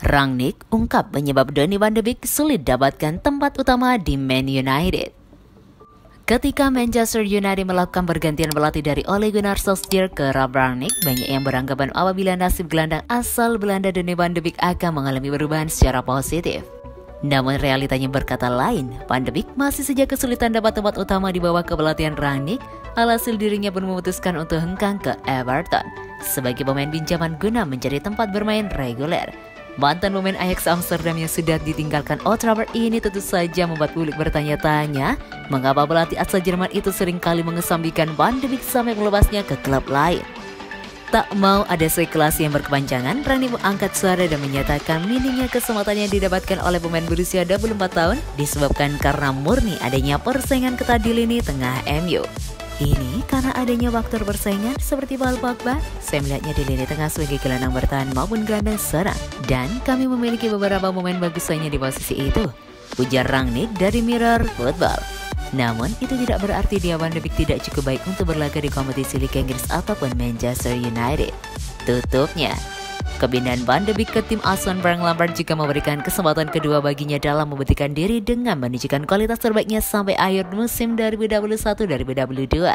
Rangnick ungkap penyebab Donny van de Beek sulit dapatkan tempat utama di Man United. Ketika Manchester United melakukan pergantian pelatih dari Ole Gunnar Solskjaer ke Ralf Rangnick, banyak yang beranggapan apabila nasib gelandang asal Belanda Donny van de Beek akan mengalami perubahan secara positif. Namun realitanya berkata lain, Van de Beek masih saja kesulitan dapat tempat utama di bawah kepelatihan Rangnick. Alhasil dirinya pun memutuskan untuk hengkang ke Everton sebagai pemain pinjaman guna mencari tempat bermain reguler. Mantan pemain Ajax Amsterdam yang sudah ditinggalkan Old Trafford ini tentu saja membuat publik bertanya-tanya mengapa pelatih asal Jerman itu seringkali mengesampingkan Van de Beek sampai melepasnya ke klub lain. Tak mau ada spekulasi yang berkepanjangan, Rangnick mengangkat suara dan menyatakan minimnya kesempatan yang didapatkan oleh pemain berusia 24 tahun disebabkan karena murni adanya persaingan ketat di lini tengah MU. Ini karena adanya faktor persaingan seperti Paul Pogba. Saya melihatnya di lini tengah sebagai gelandang bertahan maupun gelandang serang, dan kami memiliki beberapa pemain bagus lainnya di posisi itu, ujar Rangnick dari Mirror Football. Namun itu tidak berarti dia Van de Beek tidak cukup baik untuk berlaga di kompetisi Liga Inggris ataupun Manchester United. Tutupnya, kepindahan Van de Beek ke tim asuhan Frank Lampard juga memberikan kesempatan kedua baginya dalam membuktikan diri dengan menunjukkan kualitas terbaiknya sampai akhir musim 2021-2022.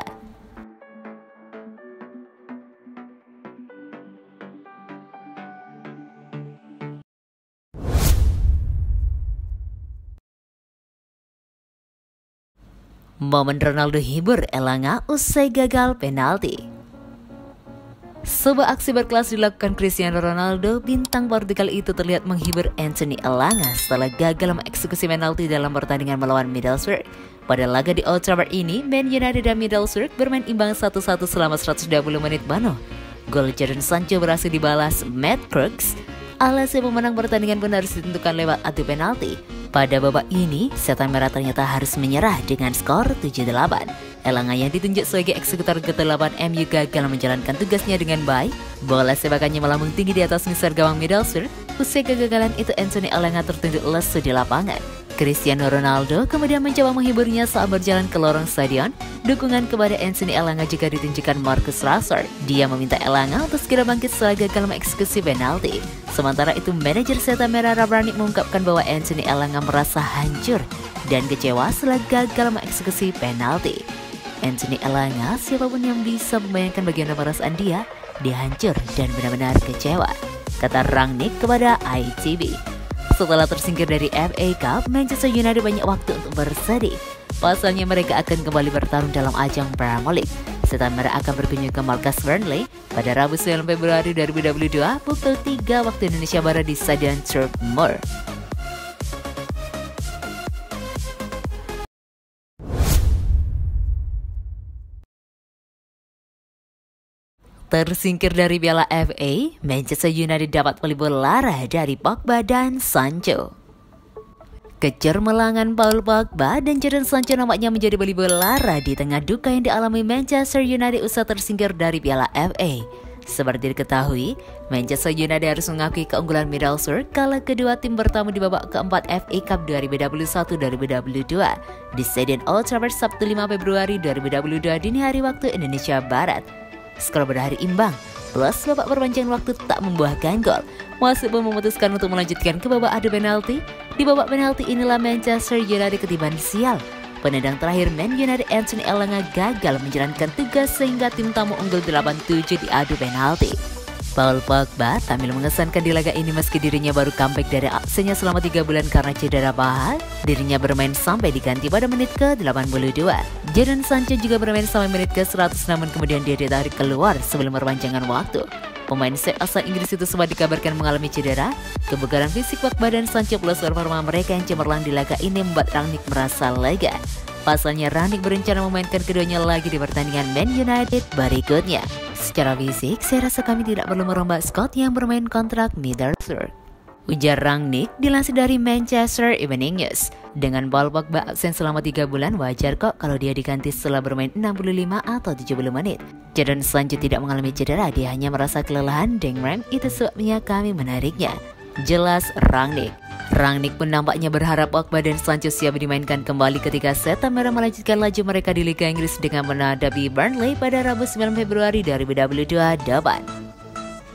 Momen Ronaldo hibur Elanga usai gagal penalti. Sebuah aksi berkelas dilakukan Cristiano Ronaldo. Bintang Portugal itu terlihat menghibur Anthony Elanga setelah gagal mengeksekusi penalti dalam pertandingan melawan Middlesbrough. Pada laga di Old Trafford ini, Man United dan Middlesbrough bermain imbang 1-1 selama 120 menit penuh. Gol Jadon Sancho berhasil dibalas Matt Crooks. Alhasil pemenang pertandingan pun harus ditentukan lewat adu penalti. Pada babak ini, Setan Merah ternyata harus menyerah dengan skor 7-8. Elanga yang ditunjuk sebagai eksekutor ke-8 MU gagal menjalankan tugasnya dengan baik. Bola sepakannya melambung tinggi di atas misar gawang Middlesbrough. Usai kegagalan itu, Anthony Elanga tertunduk lesu di lapangan. Cristiano Ronaldo kemudian mencoba menghiburnya saat berjalan ke lorong stadion. Dukungan kepada Anthony Elanga juga ditunjukkan Marcus Rashford. Dia meminta Elanga untuk segera bangkit setelah gagal mengeksekusi penalti. Sementara itu, manajer Setan Merah Ralf Rangnick mengungkapkan bahwa Anthony Elanga merasa hancur dan kecewa setelah gagal mengeksekusi penalti. Anthony Elanga, siapapun yang bisa membayangkan bagaimana perasaan dia hancur dan benar-benar kecewa, kata Rangnick kepada ITV. Setelah tersingkir dari FA Cup, Manchester United banyak waktu untuk bersedih. Pasalnya mereka akan kembali bertarung dalam ajang Premier League. Setan Merah akan berkunjung ke markas Burnley pada Rabu 9 Februari 2022 pukul 3 waktu Indonesia Barat di Stadion Turf Moor. Tersingkir dari Piala FA, Manchester United dapat pelipur lara dari Pogba dan Sancho. Kecermelangan Paul Pogba dan Jadon Sancho nampaknya menjadi pelipur lara di tengah duka yang dialami Manchester United usai tersingkir dari Piala FA. Seperti diketahui, Manchester United harus mengakui keunggulan Middlesbrough kala kedua tim bertamu di babak keempat FA Cup 2021-2022 di Stadion Old Trafford Sabtu 5 Februari 2022 dini hari waktu Indonesia Barat. Skor berakhir imbang, plus babak perpanjangan waktu tak membuahkan gol. Wasit pun memutuskan untuk melanjutkan ke babak adu penalti. Di babak penalti inilah Manchester United ketiban sial. Penendang terakhir Man United Anthony Elanga gagal menjalankan tugas sehingga tim tamu unggul 8-7 di adu penalti. Paul Pogba tampil mengesankan di laga ini meski dirinya baru comeback dari absennya selama 3 bulan karena cedera paha. Dirinya bermain sampai diganti pada menit ke-82. Jadon Sancho juga bermain sampai menit ke-100 namun kemudian dia ditarik keluar sebelum perpanjangan waktu. Pemain sayap asal Inggris itu sempat dikabarkan mengalami cedera. Kebugaran fisik Pogba dan Sancho plus performa mereka yang cemerlang di laga ini membuat Rangnick merasa lega. Pasalnya Rangnick berencana memainkan keduanya lagi di pertandingan Man United berikutnya. Secara fisik, saya rasa kami tidak perlu merombak Scott yang bermain kontrak Middlesbrough, ujar Rangnick dilansir dari Manchester Evening News. Dengan Paul Pogba absen selama 3 bulan, wajar kok kalau dia diganti setelah bermain 65 atau 70 menit. Jadon Sancho tidak mengalami cedera, dia hanya merasa kelelahan dan itu sebabnya kami menariknya, jelas Rangnick. Rangnick pun nampaknya berharap Pogba dan Sancho siap dimainkan kembali ketika Setan Merah melanjutkan laju mereka di Liga Inggris dengan menghadapi Burnley pada Rabu 9 Februari 2022 depan.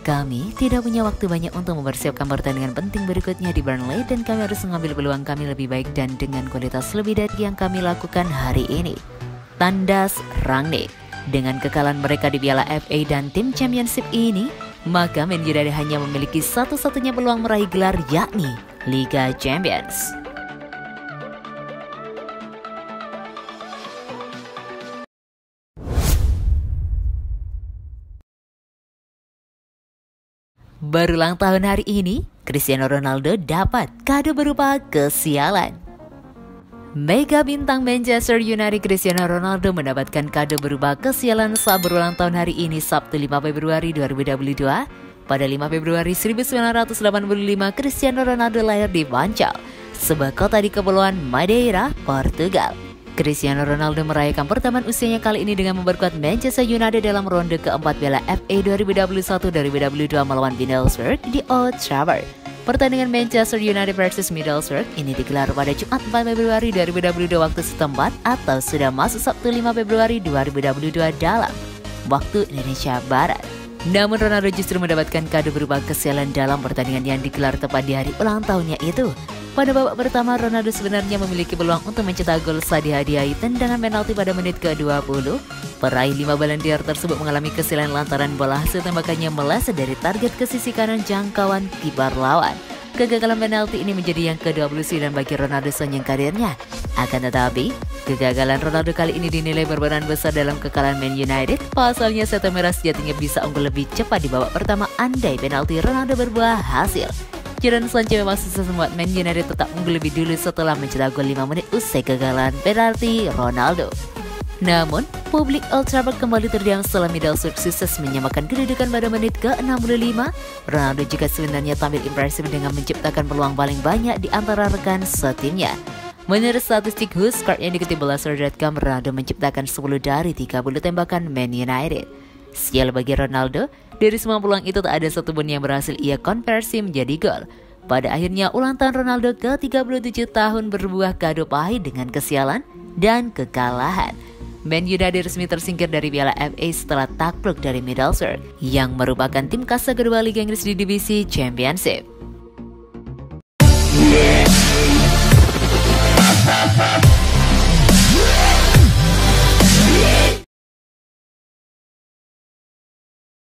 Kami tidak punya waktu banyak untuk mempersiapkan pertandingan penting berikutnya di Burnley dan kami harus mengambil peluang kami lebih baik dan dengan kualitas lebih dari yang kami lakukan hari ini. Tandas Rangnick. Dengan kekalahan mereka di Piala FA dan tim Championship ini, maka Man United hanya memiliki satu-satunya peluang meraih gelar yakni Liga Champions. Berulang tahun hari ini, Cristiano Ronaldo dapat kado berupa kesialan. Mega bintang Manchester United Cristiano Ronaldo mendapatkan kado berupa kesialan saat berulang tahun hari ini Sabtu 5 Februari 2022. Pada 5 Februari 1985, Cristiano Ronaldo lahir di Funchal, sebuah kota di Kepulauan Madeira, Portugal. Cristiano Ronaldo merayakan pertemuan usianya kali ini dengan memperkuat Manchester United dalam ronde keempat Piala FA 2021-2022 melawan Middlesbrough di Old Trafford. Pertandingan Manchester United versus Middlesbrough ini digelar pada Jumat 4 Februari 2022 waktu setempat atau sudah masuk Sabtu 5 Februari 2022 dalam waktu Indonesia Barat. Namun Ronaldo justru mendapatkan kado berupa kesialan dalam pertandingan yang digelar tepat di hari ulang tahunnya itu. Pada babak pertama, Ronaldo sebenarnya memiliki peluang untuk mencetak gol saat dihadiahi tendangan penalti pada menit ke-20. Peraih 5 Ballon d'Or tersebut mengalami kesialan lantaran bola hasil tembakannya meleset dari target ke sisi kanan jangkauan kiper lawan. Kegagalan penalti ini menjadi yang ke-29 bagi Ronaldo sepanjang karirnya. Akan tetapi, kegagalan Ronaldo kali ini dinilai berperan besar dalam kekalahan Man United. Pasalnya setan merah sejatinya bisa unggul lebih cepat di babak pertama andai penalti Ronaldo berbuah hasil. Jadon Sancho memang sukses membuat Man United tetap unggul lebih dulu setelah mencetak gol 5 menit usai kegagalan penalti Ronaldo. Namun, publik Old Trafford kembali terdiam setelah Middlesbrough sukses menyamakan kedudukan pada menit ke-65. Ronaldo juga sebenarnya tampil impresif dengan menciptakan peluang paling banyak di antara rekan setimnya. Menurut statistik Huskart yang dikutip Blazers.com, Ronaldo menciptakan 10 dari 30 tembakan Man United. Sial bagi Ronaldo, dari semua peluang itu tak ada satupun yang berhasil ia konversi menjadi gol. Pada akhirnya ulang tahun Ronaldo ke-37 tahun berbuah kado pahit dengan kesialan dan kekalahan. Man United resmi tersingkir dari Piala FA setelah takluk dari Middlesbrough yang merupakan tim kasta kedua Liga Inggris di divisi Championship.